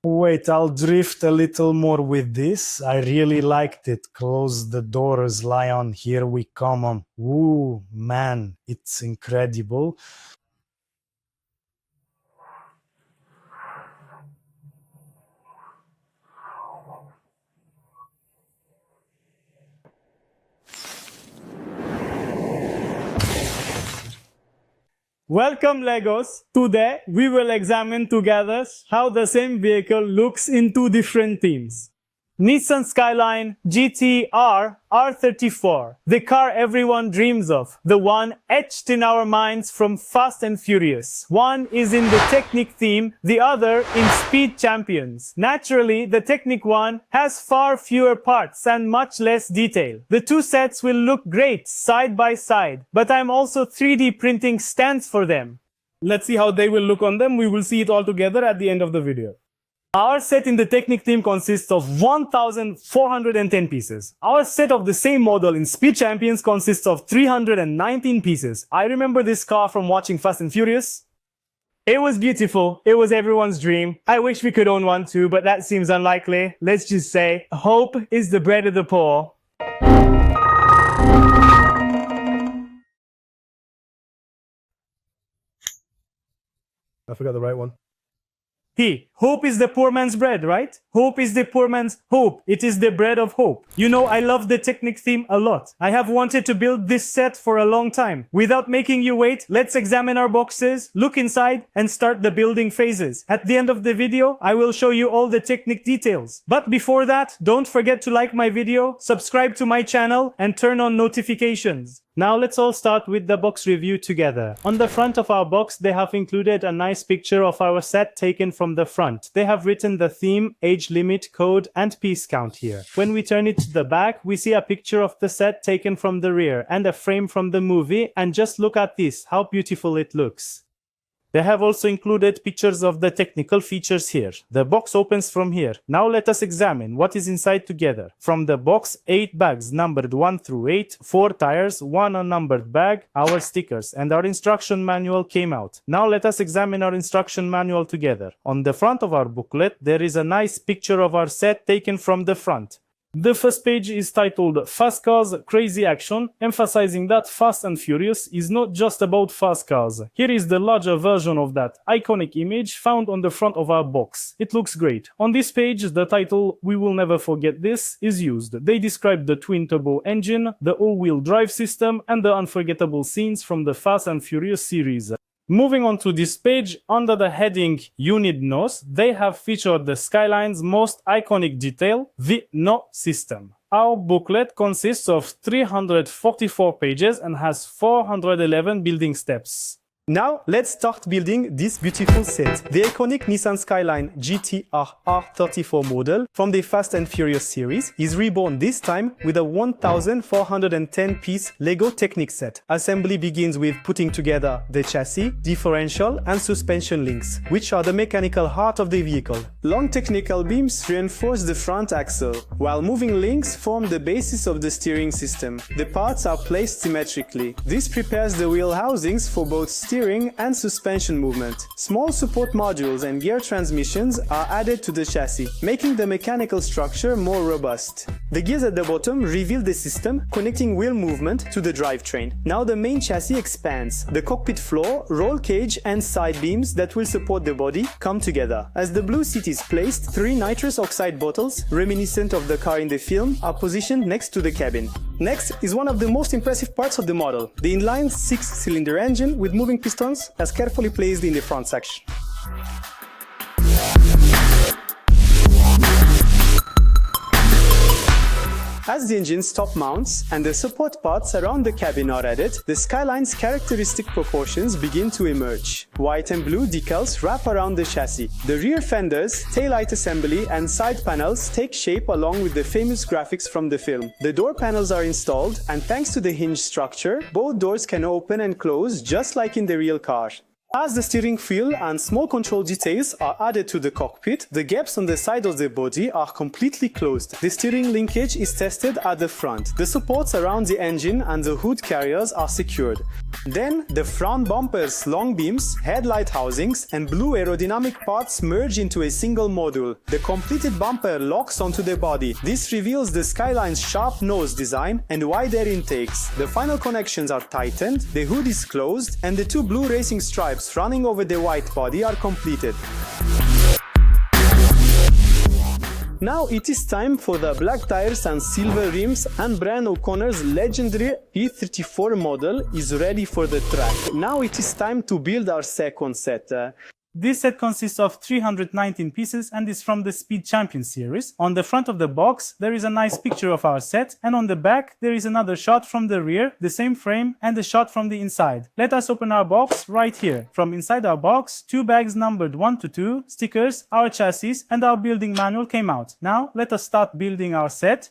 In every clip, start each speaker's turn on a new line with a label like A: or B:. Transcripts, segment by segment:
A: Wait, I'll drift a little more with this. I really liked it. Close the doors, Lion. Here we come on. Ooh, man, it's incredible. Welcome Legos! Today we will examine together how the same vehicle looks in two different themes. Nissan Skyline GT-R R34, the car everyone dreams of, the one etched in our minds from Fast and Furious. One is in the Technic theme, the other in Speed Champions. Naturally, the Technic one has far fewer parts and much less detail. The two sets will look great side by side, but I'm also 3D printing stands for them. Let's see how they will look on them. We will see it all together at the end of the video. Our set in the Technic theme consists of 1,410 pieces. Our set of the same model in Speed Champions consists of 319 pieces. I remember this car from watching Fast and Furious. It was beautiful. It was everyone's dream. I wish we could own one too, but that seems unlikely. Let's just say, hope is the bread of the poor.
B: I forgot the right one.
A: Hope is the poor man's bread, right? Hope is the poor man's hope. It is the bread of hope. You know, I love the Technic theme a lot. I have wanted to build this set for a long time. Without making you wait, let's examine our boxes, look inside, and start the building phases. At the end of the video, I will show you all the Technic details. But before that, don't forget to like my video, subscribe to my channel, and turn on notifications. Now let's all start with the box review together. On the front of our box, they have included a nice picture of our set taken from the front. They have written the theme, age limit, code, and piece count here. When we turn it to the back, we see a picture of the set taken from the rear and a frame from the movie, and just look at this, how beautiful it looks. They have also included pictures of the technical features here. The box opens from here. Now let us examine what is inside together. From the box, 8 bags numbered 1 through 8, 4 tires, 1 unnumbered bag, our stickers, and our instruction manual came out. Now let us examine our instruction manual together. On the front of our booklet, there is a nice picture of our set taken from the front. The first page is titled Fast Cars, Crazy Action, emphasizing that Fast and Furious is not just about fast cars. Here is the larger version of that iconic image found on the front of our box. It looks great. On this page, the title We Will Never Forget This is used. They describe the twin-turbo engine, the all-wheel drive system, and the unforgettable scenes from the Fast and Furious series. Moving on to this page, under the heading You Need Nos, they have featured the Skyline's most iconic detail, the No system. Our booklet consists of 344 pages and has 411 building steps. Now, let's start building this beautiful set. The iconic Nissan Skyline GT-R R34 model from the Fast and Furious series is reborn this time with a 1,410-piece LEGO Technic set. Assembly begins with putting together the chassis, differential, and suspension links, which are the mechanical heart of the vehicle. Long technical beams reinforce the front axle, while moving links form the basis of the steering system. The parts are placed symmetrically. This prepares the wheel housings for both steering and suspension movement. Small support modules and gear transmissions are added to the chassis, making the mechanical structure more robust. The gears at the bottom reveal the system, connecting wheel movement to the drivetrain. Now the main chassis expands. The cockpit floor, roll cage, and side beams that will support the body come together. As the blue seat is placed, 3 nitrous oxide bottles, reminiscent of the car in the film, are positioned next to the cabin. Next is one of the most impressive parts of the model, the inline 6-cylinder engine with moving pistons as carefully placed in the front section. As the engine's top mounts and the support parts around the cabin are added, the Skyline's characteristic proportions begin to emerge. White and blue decals wrap around the chassis. The rear fenders, taillight assembly, and side panels take shape along with the famous graphics from the film. The door panels are installed, and thanks to the hinge structure, both doors can open and close just like in the real car. As the steering wheel and small control details are added to the cockpit, the gaps on the side of the body are completely closed. The steering linkage is tested at the front. The supports around the engine and the hood carriers are secured.
C: Then, the front bumper's long beams, headlight housings, and blue aerodynamic parts merge into a single module. The completed bumper locks onto the body. This reveals the Skyline's sharp nose design and wide air intakes. The final connections are tightened, the hood is closed, and the two blue racing stripes running over the white body are completed. Now it is time for the black tires and silver rims, and Brian O'Connor's legendary R34 model is ready for the track. Now it is time to build our second set.
A: This set consists of 319 pieces and is from the Speed Champion series. On the front of the box there is a nice picture of our set, and on the back there is another shot from the rear, the same frame, and a shot from the inside. Let us open our box right here. From inside our box, 2 bags numbered 1 to 2, stickers, our chassis, and our building manual came out. Now let us start building our set.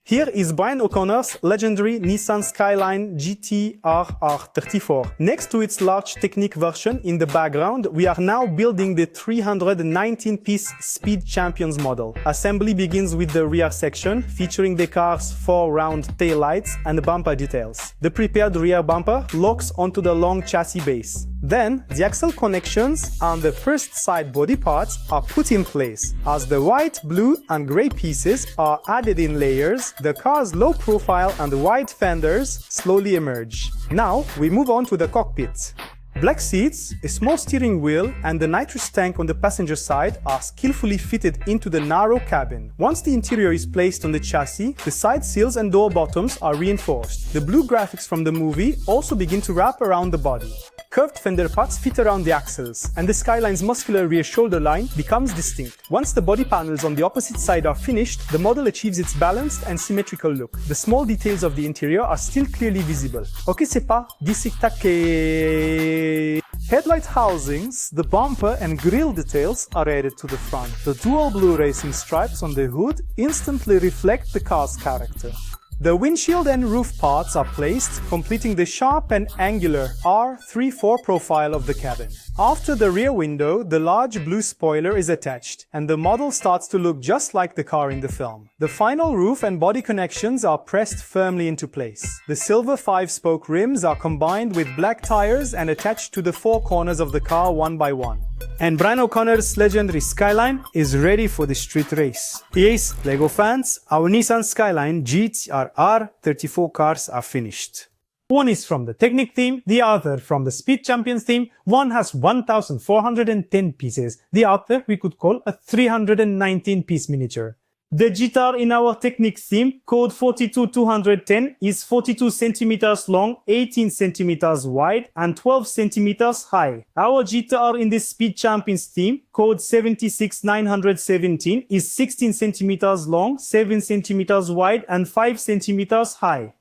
C: Here is Brian O'Connor's legendary Nissan Skyline GT-R R34. Next to its large Technic version in the background, we are now building the 319-piece Speed Champions model. Assembly begins with the rear section, featuring the car's 4 round taillights and bumper details. The prepared rear bumper locks onto the long chassis base. Then, the axle connections and the first side body parts are put in place. As the white, blue and grey pieces are added in layers, the car's low profile and wide fenders slowly emerge. Now, we move on to the cockpit. Black seats, a small steering wheel and the nitrous tank on the passenger side are skillfully fitted into the narrow cabin. Once the interior is placed on the chassis, the side seals and door bottoms are reinforced. The blue graphics from the movie also begin to wrap around the body. Curved fender parts fit around the axles, and the Skyline's muscular rear shoulder line becomes distinct. Once the body panels on the opposite side are finished, the model achieves its balanced and symmetrical look. The small details of the interior are still clearly visible. Ok, c'est pas d'ici que... Headlight housings, the bumper and grille details are added to the front. The dual blue racing stripes on the hood instantly reflect the car's character. The windshield and roof parts are placed, completing the sharp and angular R34 profile of the cabin. After the rear window, the large blue spoiler is attached, and the model starts to look just like the car in the film. The final roof and body connections are pressed firmly into place. The silver 5-spoke rims are combined with black tires and attached to the 4 corners of the car one by one. And Brian O'Connor's legendary Skyline is ready for the street race. Yes, LEGO fans, our Nissan Skyline GT-R R34 cars are finished.
A: One is from the Technic theme, the other from the Speed Champions theme. One has 1,410 pieces, the other we could call a 319-piece miniature. The GT-R in our Technic theme, code 42210, is 42 centimeters long, 18 centimeters wide, and 12 centimeters high. Our GT-R in the Speed Champions theme, code 76917, is 16 centimeters long, 7 centimeters wide, and 5 centimeters high.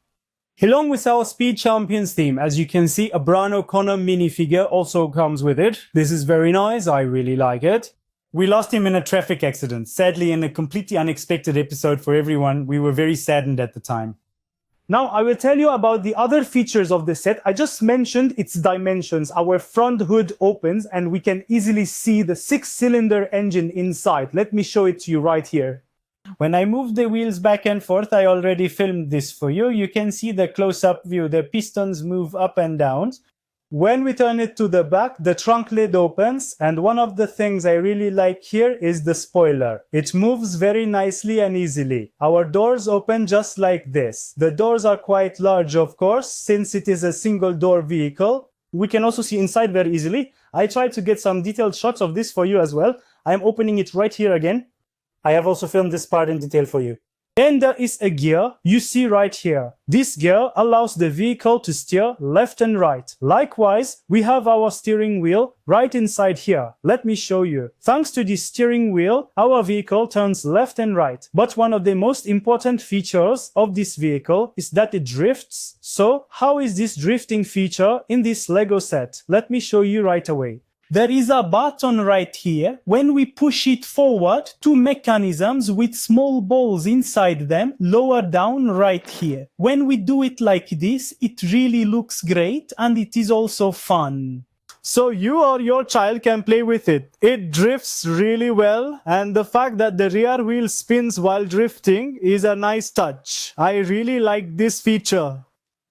A: Along with our Speed Champions theme, as you can see, a Brian O'Connor minifigure also comes with it. This is very nice, I really like it. We lost him in a traffic accident, sadly in a completely unexpected episode for everyone. We were very saddened at the time. Now I will tell you about the other features of the set. I just mentioned its dimensions. Our front hood opens and we can easily see the 6-cylinder engine inside. Let me show it to you right here. When I move the wheels back and forth, I already filmed this for you. You can see the close-up view. The pistons move up and down. When we turn it to the back, the trunk lid opens, and one of the things I really like here is the spoiler. It moves very nicely and easily. Our doors open just like this. The doors are quite large, of course, since it is a single-door vehicle. We can also see inside very easily. I tried to get some detailed shots of this for you as well. I am opening it right here again. I have also filmed this part in detail for you. Then there is a gear you see right here. This gear allows the vehicle to steer left and right. Likewise, we have our steering wheel right inside here. Let me show you. Thanks to this steering wheel, our vehicle turns left and right. But one of the most important features of this vehicle is that it drifts. So, how is this drifting feature in this LEGO set? Let me show you right away. There is a button right here. When we push it forward, 2 mechanisms with small balls inside them lower down right here. When we do it like this, it really looks great and it is also fun. So you or your child can play with it. It drifts really well, and the fact that the rear wheel spins while drifting is a nice touch. I really like this feature.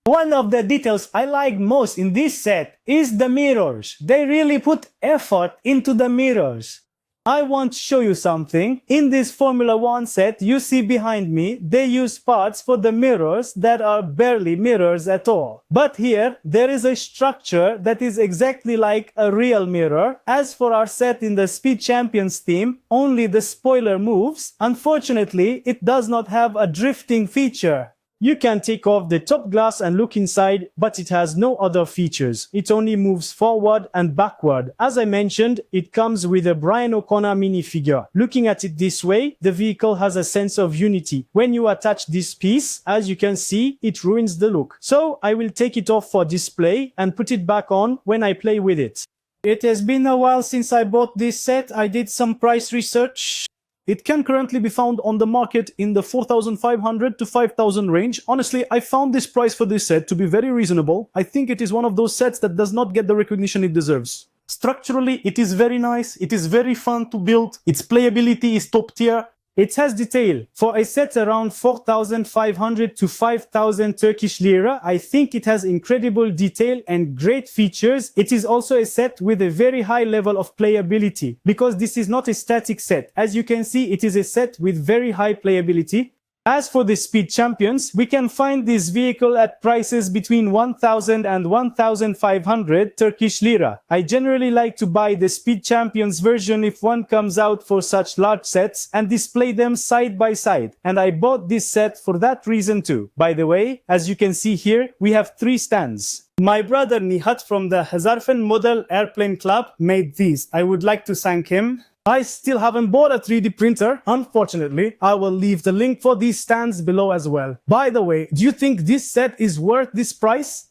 A: One of the details I like most in this set is the mirrors. They really put effort into the mirrors. I want to show you something. In this Formula 1 set you see behind me, they use parts for the mirrors that are barely mirrors at all. But here, there is a structure that is exactly like a real mirror. As for our set in the Speed Champions theme, only the spoiler moves. Unfortunately, it does not have a drifting feature. You can take off the top glass and look inside, but it has no other features. It only moves forward and backward. As I mentioned, it comes with a Brian O'Connor minifigure. Looking at it this way, the vehicle has a sense of unity. When you attach this piece, as you can see, it ruins the look. So I will take it off for display and put it back on when I play with it. It has been a while since I bought this set. I did some price research. It can currently be found on the market in the 4,500 to 5,000 range. Honestly, I found this price for this set to be very reasonable. I think it is one of those sets that does not get the recognition it deserves. Structurally, it is very nice. It is very fun to build. Its playability is top tier. It has detail. For a set around 4,500 to 5,000 Turkish lira, I think it has incredible detail and great features. It is also a set with a very high level of playability, because this is not a static set. As you can see, it is a set with very high playability. As for the Speed Champions, we can find this vehicle at prices between 1,000 and 1,500 Turkish lira. I generally like to buy the Speed Champions version if one comes out for such large sets and display them side by side. And I bought this set for that reason too. By the way, as you can see here, we have 3 stands. My brother Nihat from the Hazarfen Model Airplane Club made these. I would like to thank him. I still haven't bought a 3D printer, unfortunately. I will leave the link for these stands below as well. By the way, do you think this set is worth this price?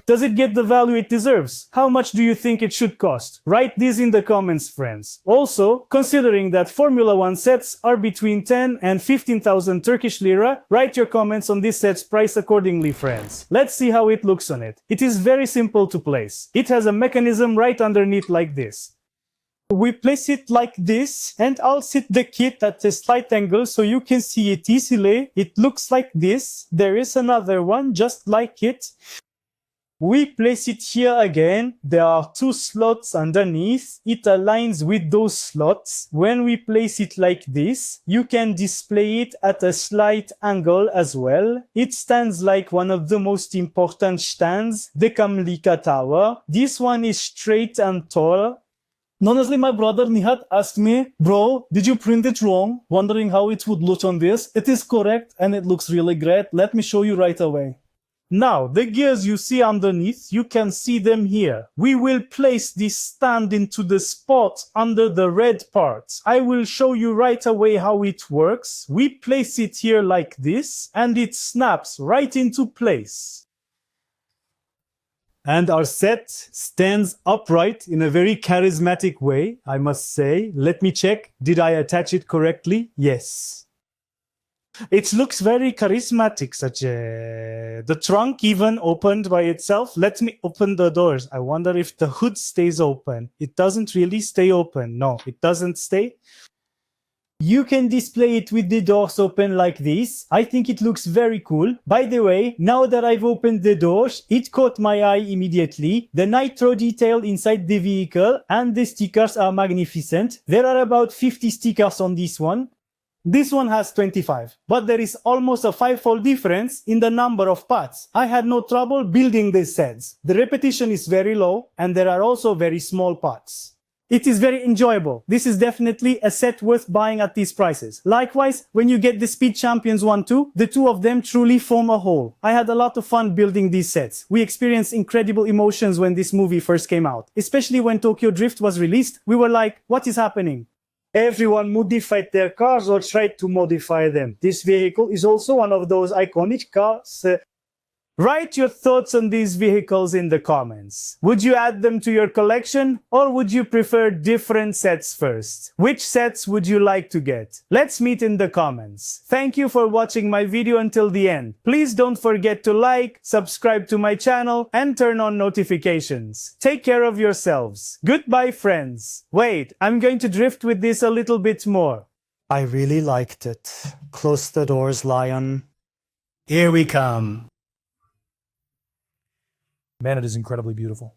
A: Does it get the value it deserves? How much do you think it should cost? Write this in the comments, friends. Also, considering that Formula 1 sets are between 10 and 15,000 Turkish lira, write your comments on this set's price accordingly, friends. Let's see how it looks on it. It is very simple to place. It has a mechanism right underneath like this. We place it like this, and I'll sit the kit at a slight angle so you can see it easily. It looks like this. There is another one just like it. We place it here again. There are 2 slots underneath. It aligns with those slots. When we place it like this, you can display it at a slight angle as well. It stands like one of the most important stands, the Kamlika Tower. This one is straight and tall. Honestly, my brother Nihat asked me, bro, did you print it wrong? Wondering how it would look on this. It is correct and it looks really great. Let me show you right away. Now, the gears you see underneath, you can see them here. We will place this stand into the spot under the red parts. I will show you right away how it works. We place it here like this and it snaps right into place. And our set stands upright in a very charismatic way, I must say. Let me check. Did I attach it correctly? Yes. It looks very charismatic, the trunk even opened by itself. Let me open the doors. I wonder if the hood stays open. It doesn't really stay open. No, it doesn't stay. You can display it with the doors open like this. I think it looks very cool. By the way, now that I've opened the doors, it caught my eye immediately. The nitro detail inside the vehicle and the stickers are magnificent. There are about 50 stickers on this one. This one has 25, but there is almost a 5-fold difference in the number of parts. I had no trouble building these sets. The repetition is very low and there are also very small parts. It is very enjoyable. This is definitely a set worth buying at these prices. Likewise, when you get the Speed Champions one too, the two of them truly form a whole. I had a lot of fun building these sets. We experienced incredible emotions when this movie first came out. Especially when Tokyo Drift was released, we were like, what is happening? Everyone modified their cars or tried to modify them. This vehicle is also one of those iconic cars. Write your thoughts on these vehicles in the comments. Would you add them to your collection or would you prefer different sets first? Which sets would you like to get? Let's meet in the comments. Thank you for watching my video until the end. Please don't forget to like, subscribe to my channel and turn on notifications. Take care of yourselves. Goodbye, friends. Wait, I'm going to drift with this a little bit more. I really liked it. Close the doors, Lion. Here we come.
B: Man, it is incredibly beautiful.